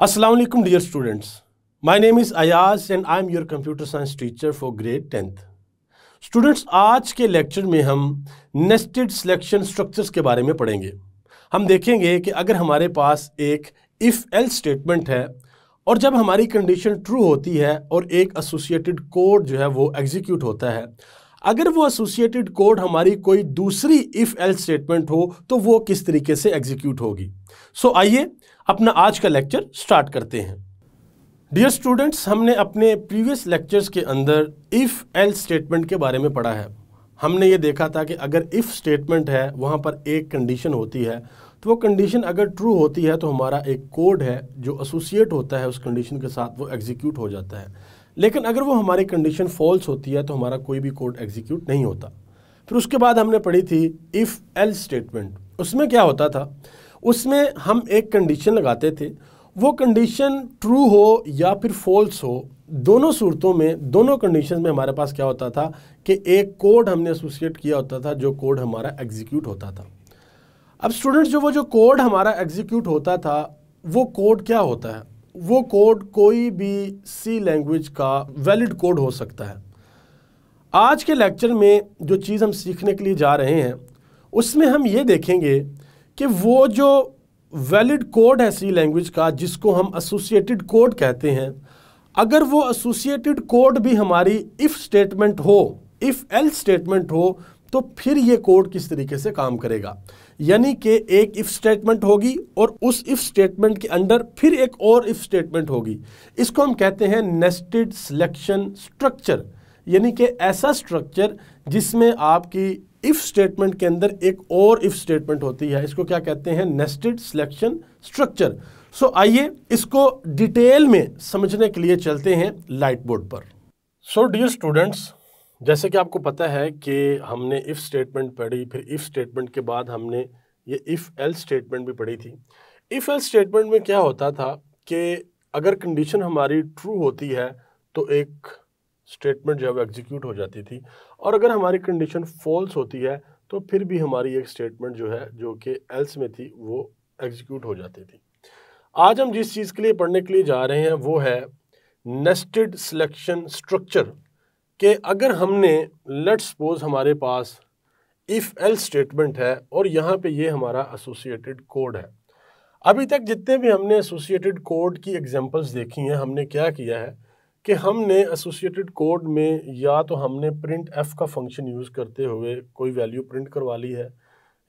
Assalamu alaikum dear students. My name is Ayaz and I am your computer science teacher for grade 10th. Students आज के lecture में हम nested selection structures के बारे में पढ़ेंगे। हम देखेंगे कि अगर हमारे पास एक इफ एल्स स्टेटमेंट है और जब हमारी कंडीशन ट्रू होती है और एक एसोसिएटेड कोड जो है वो एग्जीक्यूट होता है, अगर वो एसोसिएटेड कोड हमारी कोई दूसरी इफ एल्स स्टेटमेंट हो तो वो किस तरीके से एग्जीक्यूट होगी। सो आइए अपना आज का लेक्चर स्टार्ट करते हैं। डियर स्टूडेंट्स, हमने अपने प्रीवियस लेक्चर्स के अंदर इफ एल्स स्टेटमेंट के बारे में पढ़ा है। हमने ये देखा था कि अगर इफ स्टेटमेंट है वहाँ पर एक कंडीशन होती है, तो वो कंडीशन अगर ट्रू होती है तो हमारा एक कोड है जो एसोसिएट होता है उस कंडीशन के साथ, वो एग्जीक्यूट हो जाता है। लेकिन अगर वो हमारी कंडीशन फॉल्स होती है तो हमारा कोई भी कोड एग्जीक्यूट नहीं होता। फिर उसके बाद हमने पढ़ी थी इफ एल्स स्टेटमेंट। उसमें क्या होता था, उसमें हम एक कंडीशन लगाते थे, वो कंडीशन ट्रू हो या फिर फॉल्स हो, दोनों सूरतों में, दोनों कंडीशन में हमारे पास क्या होता था कि एक कोड हमने एसोसिएट किया होता था जो कोड हमारा एग्जीक्यूट होता था। अब स्टूडेंट्स, जो कोड हमारा एग्जीक्यूट होता था वो कोड क्या होता है? वो कोड कोई भी सी लैंग्वेज का वैलिड कोड हो सकता है। आज के लेक्चर में जो चीज़ हम सीखने के लिए जा रहे हैं उसमें हम ये देखेंगे कि वो जो वैलिड कोड है सी लैंग्वेज का, जिसको हम एसोसिएटेड कोड कहते हैं, अगर वो एसोसिएटेड कोड भी हमारी इफ स्टेटमेंट हो, इफ एल्स स्टेटमेंट हो, तो फिर ये कोड किस तरीके से काम करेगा। यानी कि एक इफ स्टेटमेंट होगी और उस इफ स्टेटमेंट के अंदर फिर एक और इफ स्टेटमेंट होगी। इसको हम कहते हैं नेस्टेड सिलेक्शन स्ट्रक्चर, यानी कि ऐसा स्ट्रक्चर जिसमें आपकी इफ स्टेटमेंट के अंदर एक और इफ स्टेटमेंट होती है। इसको क्या कहते हैं? Nested selection structure. सो आइए इसको डिटेल में समझने के लिए चलते हैं लाइट बोर्ड पर। सो डियर स्टूडेंट्स, जैसे कि आपको पता है कि हमने इफ स्टेटमेंट पढ़ी, फिर इफ स्टेटमेंट के बाद हमने ये इफ एल्स स्टेटमेंट भी पढ़ी थी। इफ एल्स स्टेटमेंट में क्या होता था कि अगर कंडीशन हमारी ट्रू होती है तो एक स्टेटमेंट जो है वो एग्जीक्यूट हो जाती थी, और अगर हमारी कंडीशन फॉल्स होती है तो फिर भी हमारी एक स्टेटमेंट जो है जो कि एल्स में थी वो एग्जीक्यूट हो जाती थी। आज हम जिस चीज़ के लिए पढ़ने के लिए जा रहे हैं वो है नेस्टेड सिलेक्शन स्ट्रक्चर। कि अगर हमने लेट्स सपोज हमारे पास इफ एल्स स्टेटमेंट है और यहाँ पे ये हमारा एसोसिएटेड कोड है। अभी तक जितने भी हमने एसोसिएटेड कोड की एग्जांपल्स देखी हैं, हमने क्या किया है कि हमने एसोसिएटेड कोड में या तो हमने प्रिंट एफ का फंक्शन यूज़ करते हुए कोई वैल्यू प्रिंट करवा ली है,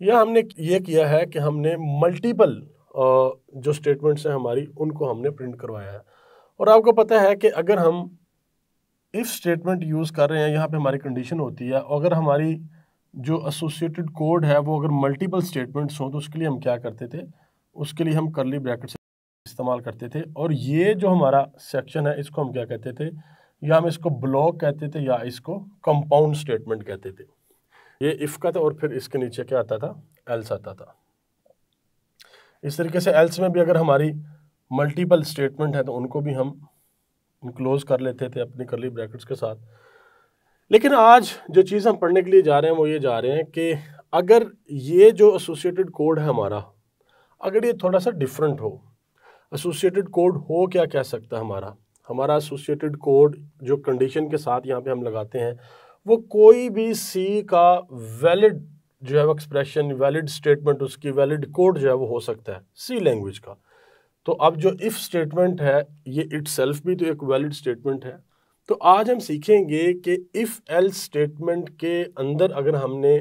या हमने ये किया है कि हमने मल्टीपल जो स्टेटमेंट्स हैं हमारी उनको हमने प्रिंट करवाया है। और आपको पता है कि अगर हम इफ स्टेटमेंट यूज़ कर रहे हैं, यहाँ पे हमारी कंडीशन होती है, और अगर हमारी जो एसोसिएटेड कोड है वो अगर मल्टीपल स्टेटमेंट्स हों तो उसके लिए हम क्या करते थे, उसके लिए हम करली ब्रैकेट इस्तेमाल करते थे। और ये जो हमारा सेक्शन है इसको हम क्या कहते थे, या हम इसको ब्लॉक कहते थे या इसको कंपाउंड स्टेटमेंट कहते थे। ये इफ का था और फिर इसके नीचे क्या आता था, एल्स आता था। इस तरीके से एल्स में भी अगर हमारी मल्टीपल स्टेटमेंट है तो उनको भी हम क्लोज कर लेते थे अपनी करली ब्रैकेट्स के साथ। लेकिन आज जो चीज़ हम पढ़ने के लिए जा रहे हैं वो ये जा रहे हैं कि अगर ये जो एसोसिएटेड कोड है हमारा, अगर ये थोड़ा सा डिफरेंट हो, एसोसिएटेड कोड हो क्या कह सकता है हमारा एसोसिएटेड कोड जो कंडीशन के साथ यहाँ पे हम लगाते हैं वो कोई भी सी का वैलिड जो है वो एक्सप्रेशन, वैलिड स्टेटमेंट, उसकी वैलिड कोड जो है वो हो सकता है सी लैंग्वेज का। तो अब जो इफ स्टेटमेंट है ये इटसेल्फ भी तो एक वैलिड स्टेटमेंट है। तो आज हम सीखेंगे कि इफ एल्स स्टेटमेंट के अंदर अगर हमने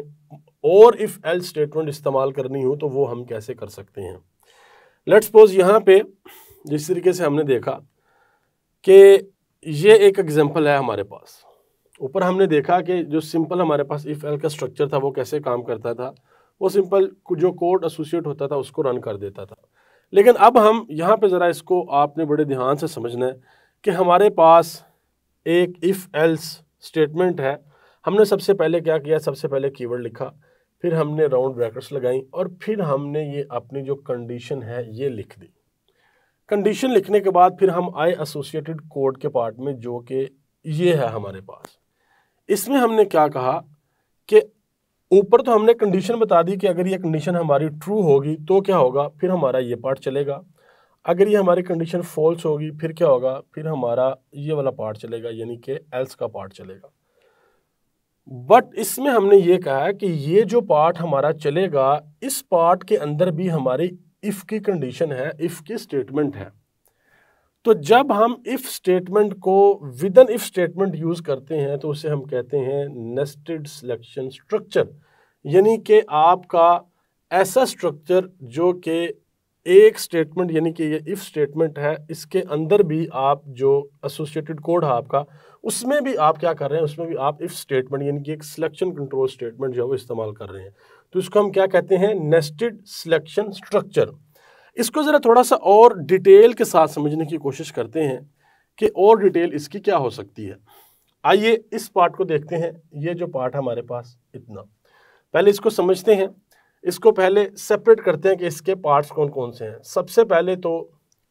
और इफ एल्स स्टेटमेंट इस्तेमाल करनी हो तो वो हम कैसे कर सकते हैं। लेट्स सपोज यहाँ पे जिस तरीके से हमने देखा कि ये एक एग्जांपल है हमारे पास। ऊपर हमने देखा कि जो सिंपल हमारे पास इफ एल का स्ट्रक्चर था वो कैसे काम करता था, वो सिंपल जो कोड एसोसिएट होता था उसको रन कर देता था। लेकिन अब हम यहाँ पे ज़रा इसको आपने बड़े ध्यान से समझना है कि हमारे पास एक इफ़ एल्स स्टेटमेंट है। हमने सबसे पहले क्या किया, सबसे पहले कीवर्ड लिखा, फिर हमने राउंड ब्रैकेट्स लगाई और फिर हमने ये अपनी जो कंडीशन है ये लिख दी। कंडीशन लिखने के बाद फिर हम आए एसोसिएटेड कोड के पार्ट में जो कि ये है हमारे पास। इसमें हमने क्या कहा कि ऊपर तो हमने कंडीशन बता दी कि अगर ये कंडीशन हमारी ट्रू होगी तो क्या होगा, फिर हमारा ये पार्ट चलेगा। अगर ये हमारी कंडीशन फॉल्स होगी फिर क्या होगा, फिर हमारा ये वाला पार्ट चलेगा, यानी कि एल्स का पार्ट चलेगा। बट इसमें हमने ये कहा है कि ये जो पार्ट हमारा चलेगा, इस पार्ट के अंदर भी हमारी इफ की कंडीशन है, इफ की स्टेटमेंट है। तो जब हम इफ स्टेटमेंट को with an if statement use करते हैं तो उसे हम कहते हैं नेस्टेड सिलेक्शन स्ट्रक्चर, यानी कि आपका ऐसा स्ट्रक्चर जो कि एक स्टेटमेंट यानी कि ये इफ स्टेटमेंट है, इसके अंदर भी आप जो एसोसिएटेड कोड है आपका, उसमें भी आप क्या कर रहे हैं, उसमें भी आप इफ स्टेटमेंट यानी कि एक सिलेक्शन कंट्रोल स्टेटमेंट जो है वो इस्तेमाल कर रहे हैं। तो इसको हम क्या कहते हैं, नेस्टेड सिलेक्शन स्ट्रक्चर। इसको ज़रा थोड़ा सा और डिटेल के साथ समझने की कोशिश करते हैं कि और डिटेल इसकी क्या हो सकती है। आइए इस पार्ट को देखते हैं। ये जो पार्ट हमारे पास इतना, पहले इसको समझते हैं। इसको पहले सेपरेट करते हैं कि इसके पार्ट्स कौन कौन से हैं। सबसे पहले तो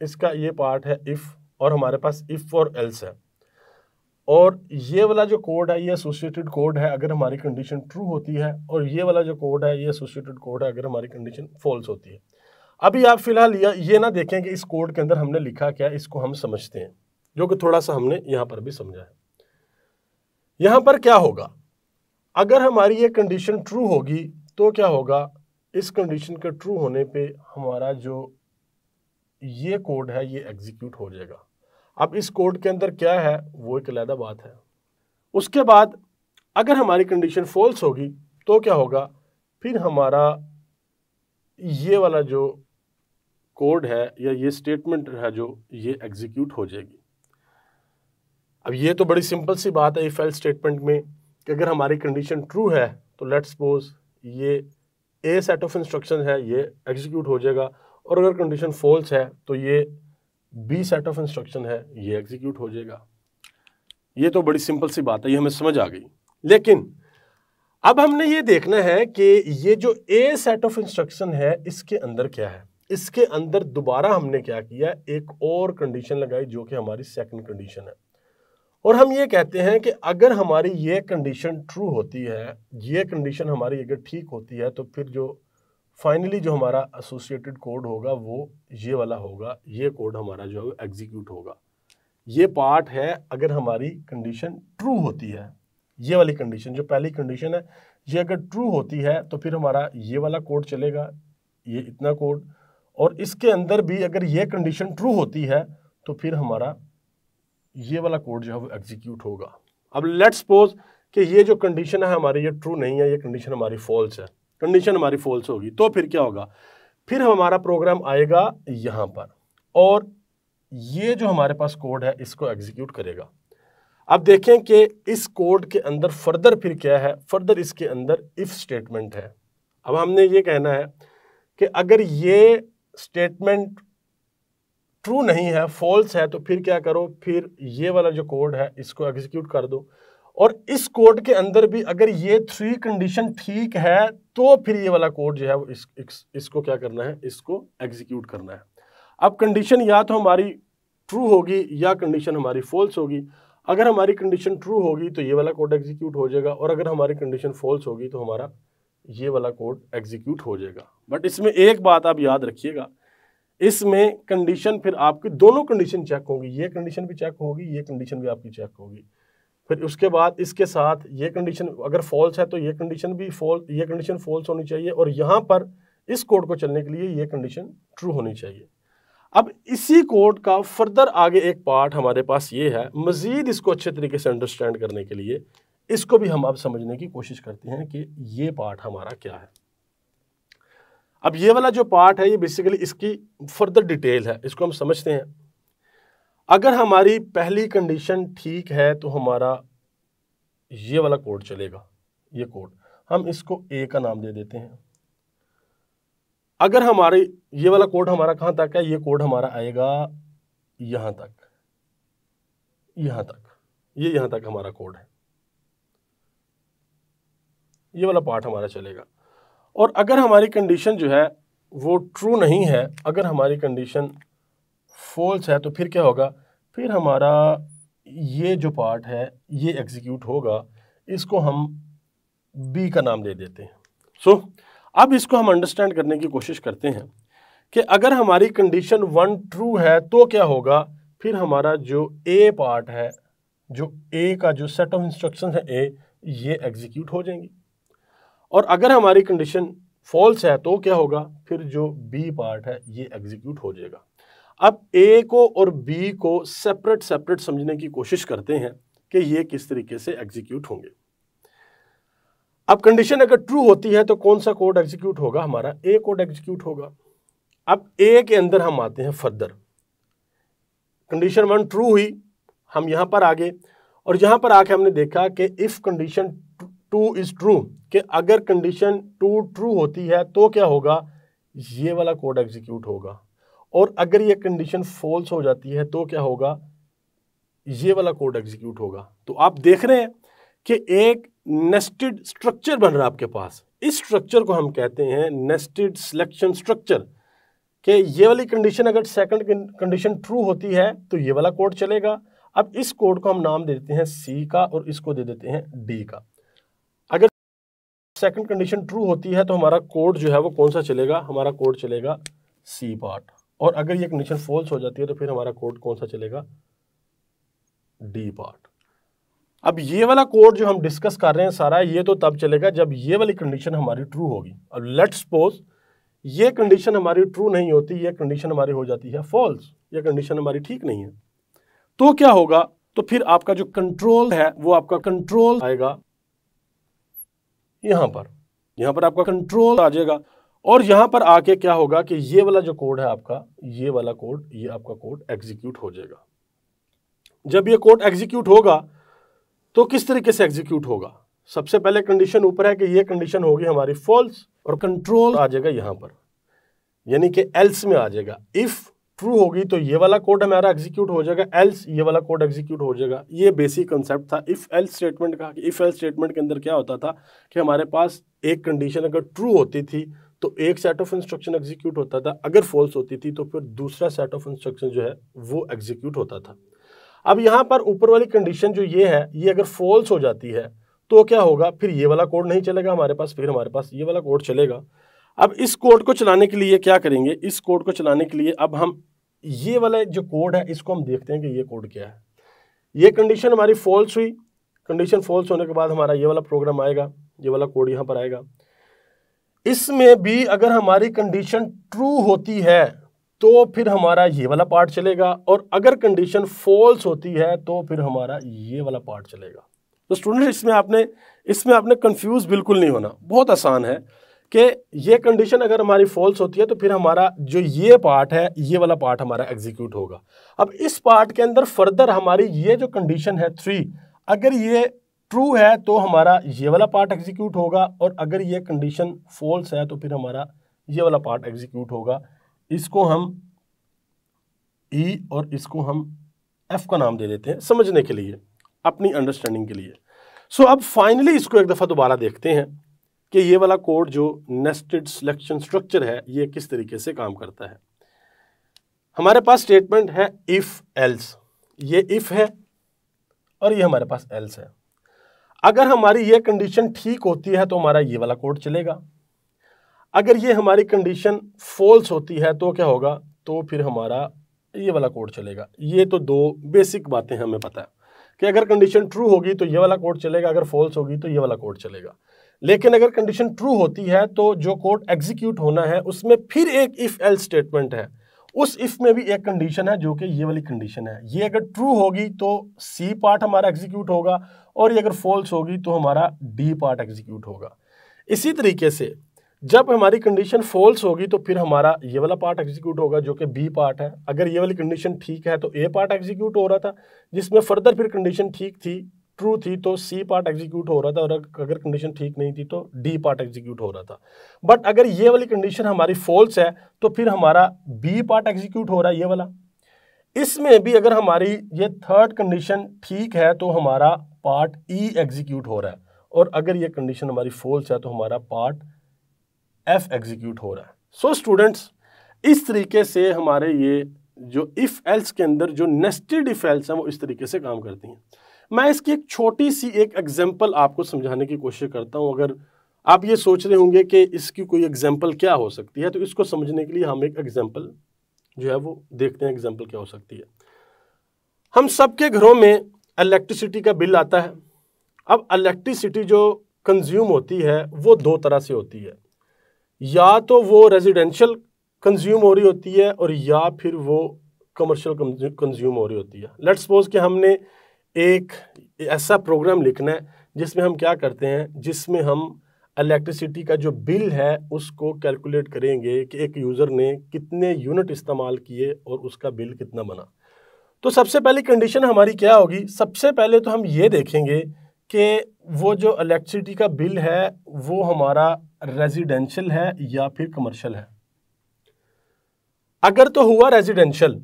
इसका ये पार्ट है इफ़, और हमारे पास इफ़ और एल्स है। और ये वाला जो कोड है ये एसोसिएटेड कोड है अगर हमारी कंडीशन ट्रू होती है, और ये वाला जो कोड है ये एसोसिएटेड कोड है अगर हमारी कंडीशन फॉल्स होती है। अभी आप फिलहाल ये ना देखें कि इस कोड के अंदर हमने लिखा क्या, इसको हम समझते हैं, जो कि थोड़ा सा हमने यहाँ पर भी समझा है। यहाँ पर क्या होगा, अगर हमारी ये कंडीशन ट्रू होगी तो क्या होगा, इस कंडीशन के ट्रू होने पे हमारा जो ये कोड है ये एग्जीक्यूट हो जाएगा। अब इस कोड के अंदर क्या है वो एक अलग बात है। उसके बाद अगर हमारी कंडीशन फॉल्स होगी तो क्या होगा, फिर हमारा ये वाला जो कोड है या ये स्टेटमेंट है जो ये एग्जीक्यूट हो जाएगी। अब ये तो बड़ी सिंपल सी बात है इफ एल्स स्टेटमेंट में कि अगर हमारी कंडीशन ट्रू है तो लेट्स सपोज ये ए सेट ऑफ इंस्ट्रक्शन है ये एग्जीक्यूट हो जाएगा, और अगर कंडीशन फॉल्स है तो ये बी सेट ऑफ इंस्ट्रक्शन है ये एग्जीक्यूट हो जाएगा। ये तो बड़ी सिंपल सी बात है, ये हमें समझ आ गई। लेकिन अब हमने ये देखना है कि ये जो ए सेट ऑफ इंस्ट्रक्शन है इसके अंदर क्या है। इसके अंदर दोबारा हमने क्या किया, एक और कंडीशन लगाई जो कि हमारी सेकंड कंडीशन है, और हम ये कहते हैं कि अगर हमारी ये कंडीशन ट्रू होती है, ये कंडीशन हमारी अगर ठीक होती है, तो फिर जो फाइनली जो हमारा एसोसिएटेड कोड होगा वो ये वाला होगा, ये कोड हमारा जो है एग्जीक्यूट होगा। ये पार्ट है अगर हमारी कंडीशन ट्रू होती है। ये वाली कंडीशन जो पहली कंडीशन है ये अगर ट्रू होती है तो फिर हमारा ये वाला कोड चलेगा, ये इतना कोड, और इसके अंदर भी अगर ये कंडीशन ट्रू होती है तो फिर हमारा ये वाला कोड जो है वो एग्जीक्यूट होगा। अब लेट्स सपोज कि ये जो कंडीशन है हमारी ये ट्रू नहीं है, ये कंडीशन हमारी फॉल्स है। कंडीशन हमारी फॉल्स होगी तो फिर क्या होगा, फिर हमारा प्रोग्राम आएगा यहाँ पर और ये जो हमारे पास कोड है इसको एग्जीक्यूट करेगा। अब देखें कि इस कोड के अंदर फर्दर फिर क्या है, फर्दर इसके अंदर इफ स्टेटमेंट है। अब हमने ये कहना है कि अगर ये स्टेटमेंट ट्रू नहीं है, फॉल्स है, तो फिर क्या करो, फिर ये वाला जो कोड है इसको एग्जीक्यूट कर दो, और इस कोड के अंदर भी अगर ये 3 कंडीशन ठीक है तो फिर ये वाला कोड जो है वो इसको क्या करना है, इसको एग्जीक्यूट करना है। अब कंडीशन या तो हमारी ट्रू होगी या कंडीशन हमारी फॉल्स होगी। अगर हमारी कंडीशन ट्रू होगी तो ये वाला कोड एग्जीक्यूट हो जाएगा, और अगर हमारी कंडीशन फॉल्स होगी तो हमारा ये वाला कोड एग्जीक्यूट हो जाएगा। बट इसमें एक बात आप याद रखिएगा, इसमें कंडीशन फिर आपकी दोनों कंडीशन चेक होगी, ये कंडीशन भी चेक होगी, ये कंडीशन भी आपकी चेक होगी। फिर उसके बाद इसके साथ ये कंडीशन अगर फॉल्स है तो ये कंडीशन भी ये कंडीशन फॉल्स होनी चाहिए, और यहाँ पर इस कोड को चलने के लिए ये कंडीशन ट्रू होनी चाहिए। अब इसी कोड का फर्दर आगे एक पार्ट हमारे पास ये है। मजीद इसको अच्छे तरीके से अंडरस्टैंड करने के लिए इसको भी हम अब समझने की कोशिश करते हैं कि ये पार्ट हमारा क्या है। अब ये वाला जो पार्ट है ये बेसिकली इसकी फर्दर डिटेल है, इसको हम समझते हैं। अगर हमारी पहली कंडीशन ठीक है तो हमारा ये वाला कोड चलेगा, ये कोड हम इसको ए का नाम दे देते हैं। अगर हमारे ये वाला कोड हमारा कहाँ तक है, ये कोड हमारा आएगा यहाँ तक, यहाँ तक, ये यहाँ तक हमारा कोड है, ये वाला पार्ट हमारा चलेगा। और अगर हमारी कंडीशन जो है वो ट्रू नहीं है, अगर हमारी कंडीशन फॉल्स है, तो फिर क्या होगा, फिर हमारा ये जो पार्ट है ये एग्जीक्यूट होगा, इसको हम बी का नाम दे देते हैं। अब इसको हम अंडरस्टैंड करने की कोशिश करते हैं कि अगर हमारी कंडीशन 1 ट्रू है तो क्या होगा, फिर हमारा जो ए पार्ट है, जो ए का जो सेट ऑफ इंस्ट्रक्शन है ए, ये एग्जीक्यूट हो जाएंगी। और अगर हमारी कंडीशन फॉल्स है तो क्या होगा, फिर जो बी पार्ट है ये एग्जीक्यूट हो जाएगा। अब ए को और बी को सेपरेट सेपरेट समझने की कोशिश करते हैं कि ये किस तरीके से एग्जीक्यूट होंगे। अब कंडीशन अगर ट्रू होती है तो कौन सा कोड एग्जीक्यूट होगा, हमारा ए कोड एग्जीक्यूट होगा। अब ए के अंदर हम आते हैं फर्दर। कंडीशन 1 ट्रू हुई, हम यहां पर आ गए और यहां पर आके हमने देखा कि इफ कंडीशन 2 इज ट्रू, कि अगर कंडीशन 2 ट्रू होती है तो क्या होगा, ये वाला कोड एग्जीक्यूट होगा। और अगर ये कंडीशन फॉल्स हो जाती है तो क्या होगा, ये वाला कोड एग्जीक्यूट होगा। तो आप देख रहे हैं कि एक नेस्टेड स्ट्रक्चर बन रहा है आपके पास। इस स्ट्रक्चर को हम कहते हैं नेस्टेड सिलेक्शन स्ट्रक्चर, कि ये वाली कंडीशन अगर सेकंड कंडीशन ट्रू होती है तो ये वाला कोड चलेगा। अब इस कोड को हम नाम दे देते हैं सी का और इसको दे देते हैं डी का। अगर सेकंड कंडीशन ट्रू होती है तो हमारा कोड जो है वो कौन सा चलेगा, हमारा कोड चलेगा सी पार्ट। और अगर ये कंडीशन फॉल्स हो जाती है तो फिर हमारा कोड कौन सा चलेगा, डी पार्ट। अब ये वाला कोड जो हम डिस्कस कर रहे हैं सारा, ये तो तब चलेगा जब ये वाली कंडीशन हमारी ट्रू होगी। अब लेट्स सपोज ये कंडीशन हमारी ट्रू नहीं होती, ये कंडीशन हमारी हो जाती है फॉल्स, ये कंडीशन हमारी ठीक नहीं है, तो क्या होगा, तो फिर आपका जो कंट्रोल है वो आपका कंट्रोल आएगा यहां पर आपका कंट्रोल आ जाएगा। और यहां पर आके क्या होगा कि ये वाला जो कोड है आपका, ये वाला कोड, ये आपका कोड एग्जीक्यूट हो जाएगा। जब ये कोड एग्जीक्यूट होगा तो किस तरीके से एग्जीक्यूट होगा, सबसे पहले कंडीशन ऊपर है कि ये कंडीशन होगी हमारी फॉल्स और कंट्रोल आ जाएगा यहां पर, यानी कि एल्स में आ जाएगा। इफ ट्रू होगी तो ये वाला कोड हमारा एग्जीक्यूट हो जाएगा, एल्स ये वाला कोड एग्जीक्यूट हो जाएगा। ये बेसिक कंसेप्ट था इफ एल्स स्टेटमेंट का। इफ एल्स स्टेटमेंट के अंदर क्या होता था कि हमारे पास एक कंडीशन अगर ट्रू होती थी तो एक सेट ऑफ इंस्ट्रक्शन एग्जीक्यूट होता था, अगर फॉल्स होती थी तो फिर दूसरा सेट ऑफ इंस्ट्रक्शन जो है वो एग्जीक्यूट होता था। अब यहाँ पर ऊपर वाली कंडीशन जो ये है, ये अगर फॉल्स हो जाती है तो क्या होगा, फिर ये वाला कोड नहीं चलेगा हमारे पास, फिर हमारे पास ये वाला कोड चलेगा। अब इस कोड को चलाने के लिए क्या करेंगे, इस कोड को चलाने के लिए अब हम ये वाला जो कोड है इसको हम देखते हैं कि ये कोड क्या है। ये कंडीशन हमारी फॉल्स हुई, कंडीशन फॉल्स होने के बाद हमारा ये वाला प्रोग्राम आएगा, ये वाला कोड यहाँ पर आएगा। इसमें भी अगर हमारी कंडीशन ट्रू होती है तो फिर हमारा ये वाला पार्ट चलेगा, और अगर कंडीशन फॉल्स होती है तो फिर हमारा ये वाला पार्ट चलेगा। तो स्टूडेंट इसमें आपने कंफ्यूज बिल्कुल नहीं होना, बहुत आसान है कि ये कंडीशन अगर हमारी फॉल्स होती है तो फिर हमारा जो ये पार्ट है, ये वाला पार्ट हमारा एग्जीक्यूट होगा। अब इस पार्ट के अंदर फर्दर हमारी ये जो कंडीशन है 3, अगर ये ट्रू है तो हमारा ये वाला पार्ट एग्जीक्यूट होगा, और अगर ये कंडीशन फॉल्स है तो फिर हमारा ये वाला पार्ट एग्जीक्यूट होगा। इसको हम ई और इसको हम एफ का नाम दे देते हैं समझने के लिए, अपनी अंडरस्टैंडिंग के लिए। सो अब फाइनली इसको एक दफ़ा दोबारा देखते हैं कि ये वाला कोड जो नेस्टेड सिलेक्शन स्ट्रक्चर है ये किस तरीके से काम करता है। हमारे पास स्टेटमेंट है इफ एल्स, ये इफ है और ये हमारे पास एल्स है। अगर हमारी ये कंडीशन ठीक होती है तो हमारा ये वाला कोड चलेगा, अगर ये हमारी कंडीशन फॉल्स होती है तो क्या होगा, तो फिर हमारा ये वाला कोड चलेगा। ये तो दो बेसिक बातें हमें पता है कि अगर कंडीशन ट्रू होगी तो ये वाला कोड चलेगा, अगर फॉल्स होगी तो ये वाला कोड चलेगा। लेकिन अगर कंडीशन ट्रू होती है तो जो कोड एग्जीक्यूट होना है उसमें फिर एक इफ एल्स स्टेटमेंट है, उस इफ में भी एक कंडीशन है जो कि ये वाली कंडीशन है। ये अगर ट्रू होगी तो सी पार्ट हमारा एग्जीक्यूट होगा, और ये अगर फॉल्स होगी तो हमारा डी पार्ट एग्जीक्यूट होगा। इसी तरीके से जब हमारी कंडीशन फॉल्स होगी तो फिर हमारा ये वाला पार्ट एग्जीक्यूट होगा जो कि बी पार्ट है। अगर ये वाली कंडीशन ठीक है तो ए पार्ट एग्जीक्यूट हो रहा था, जिसमें फर्दर फिर कंडीशन ठीक थी, ट्रू थी, तो सी पार्ट एग्जीक्यूट हो रहा था, और अगर कंडीशन ठीक नहीं थी तो डी पार्ट एग्जीक्यूट हो रहा था। बट अगर ये वाली कंडीशन हमारी फॉल्स है तो फिर हमारा बी पार्ट एग्जीक्यूट हो रहा है, ये वाला। इसमें भी अगर हमारी ये थर्ड कंडीशन ठीक है तो हमारा पार्ट ई एग्जीक्यूट हो रहा है, और अगर ये कंडीशन हमारी फॉल्स है तो हमारा पार्ट एफ एग्जीक्यूट हो रहा है। सो स्टूडेंट्स, इस तरीके से हमारे ये जो इफ एल्स के अंदर जो नेस्टेड इफ एल्स हैं वो इस तरीके से काम करती हैं। मैं इसकी एक छोटी सी एक एग्जांपल आपको समझाने की कोशिश करता हूं। आप ये सोच रहे होंगे कि इसकी कोई एग्जाम्पल क्या हो सकती है, तो इसको समझने के लिए हम एक एग्जाम्पल जो है वो देखते हैं। एग्जाम्पल क्या हो सकती है। हम सबके घरों में इलेक्ट्रिसिटी का बिल आता है। अब इलेक्ट्रिसिटी जो कंज्यूम होती है वो दो तरह से होती है, या तो वो रेजिडेंशियल कंज्यूम हो रही होती है और या फिर वो कमर्शियल कंज्यूम हो रही होती है। लेट्स सपोज कि हमने एक ऐसा प्रोग्राम लिखना है जिसमें हम क्या करते हैं, जिसमें हम इलेक्ट्रिसिटी का जो बिल है उसको कैलकुलेट करेंगे कि एक यूज़र ने कितने यूनिट इस्तेमाल किए और उसका बिल कितना बना। तो सबसे पहली कंडीशन हमारी क्या होगी, सबसे पहले तो हम ये देखेंगे कि वो जो इलेक्ट्रिसिटी का बिल है वो हमारा रेजिडेंशियल है या फिर कमर्शियल है। अगर तो हुआ रेजिडेंशियल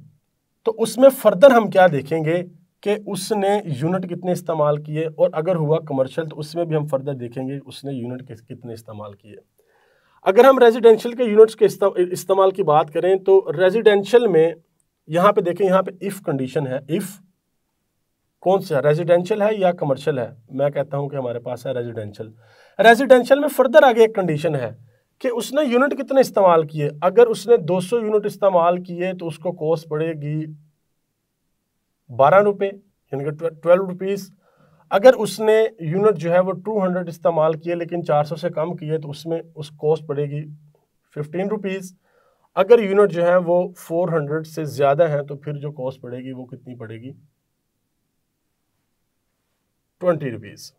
तो उसमें फर्दर हम क्या देखेंगे कि उसने यूनिट कितने इस्तेमाल किए, और अगर हुआ कमर्शियल तो उसमें भी हम फर्दर देखेंगे उसने यूनिट कितने इस्तेमाल किए। अगर हम रेजिडेंशियल के यूनिट्स के इस्तेमाल की बात करें तो रेजिडेंशियल में यहाँ पे देखें, यहाँ पे इफ़ कंडीशन है। इफ़ कौन सा, रेजिडेंशियल है या कमर्शियल है? मैं कहता हूँ कि हमारे पास है रेजिडेंशियल। रेजिडेंशियल में फर्दर आगे एक कंडीशन है कि उसने यूनिट कितने इस्तेमाल किए। अगर उसने 200 यूनिट इस्तेमाल किए तो उसको कॉस्ट पड़ेगी 12 रुपये, यानी कि 12 रुपीज़। अगर उसने यूनिट जो है वो 200 इस्तेमाल किए लेकिन 400 से कम किए तो उसमें उस कॉस्ट पड़ेगी 15 रुपीज़। अगर यूनिट जो है वो 400 से ज़्यादा है तो फिर जो कॉस्ट पड़ेगी वो कितनी पड़ेगी, 20 रुपीज़।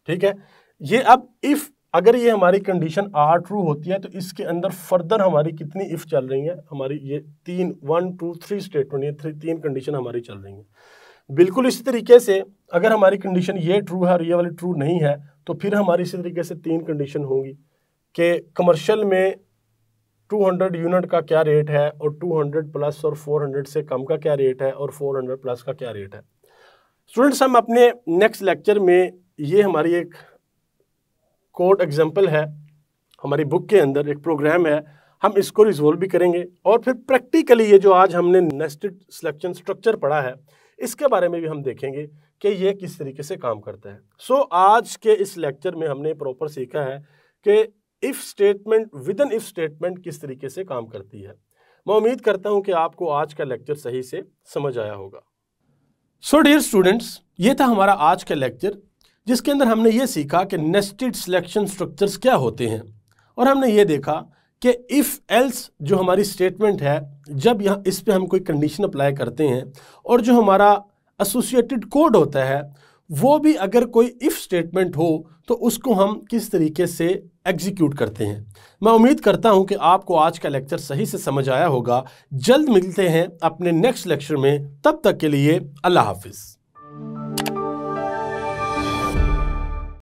ठीक है। ये अब इफ़ अगर ये हमारी कंडीशन आर ट्रू होती है तो इसके अंदर फर्दर हमारी कितनी इफ़ चल रही है, हमारी ये 1 2 3 स्टेटमेंट, ये 3 कंडीशन हमारी चल रही हैं। बिल्कुल इसी तरीके से अगर हमारी कंडीशन ये ट्रू है और ये वाली ट्रू नहीं है तो फिर हमारी इसी तरीके से 3 कंडीशन होंगी कि कमर्शियल में 200 यूनिट का क्या रेट है और 200 प्लस और 400 से कम का क्या रेट है और 400 प्लस का क्या रेट है। स्टूडेंट्स, हम अपने नेक्स्ट लेक्चर में, ये हमारी एक कोड एग्जाम्पल है, हमारी बुक के अंदर एक प्रोग्राम है, हम इसको रिजोल्व भी करेंगे और फिर प्रैक्टिकली ये जो आज हमने नेस्टेड सिलेक्शन स्ट्रक्चर पढ़ा है इसके बारे में भी हम देखेंगे कि ये किस तरीके से काम करता है। सो आज के इस लेक्चर में हमने प्रॉपर सीखा है कि if statement with in if statement किस तरीके से काम करती है। मैं उम्मीद करता हूँ कि आपको आज का लेक्चर सही से समझ आया होगा। सो डियर स्टूडेंट्स, ये था हमारा आज का लेक्चर जिसके अंदर हमने ये सीखा कि नेस्टेड सिलेक्शन स्ट्रक्चर्स क्या होते हैं, और हमने ये देखा कि इफ़ एल्स जो हमारी स्टेटमेंट है, जब यहाँ इस पे हम कोई कंडीशन अप्लाई करते हैं और जो हमारा एसोसिएटेड कोड होता है वो भी अगर कोई इफ़ स्टेटमेंट हो तो उसको हम किस तरीके से एग्जीक्यूट करते हैं। मैं उम्मीद करता हूँ कि आपको आज का लेक्चर सही से समझ आया होगा। जल्द मिलते हैं अपने नेक्स्ट लेक्चर में, तब तक के लिए अल्लाह हाफिज़।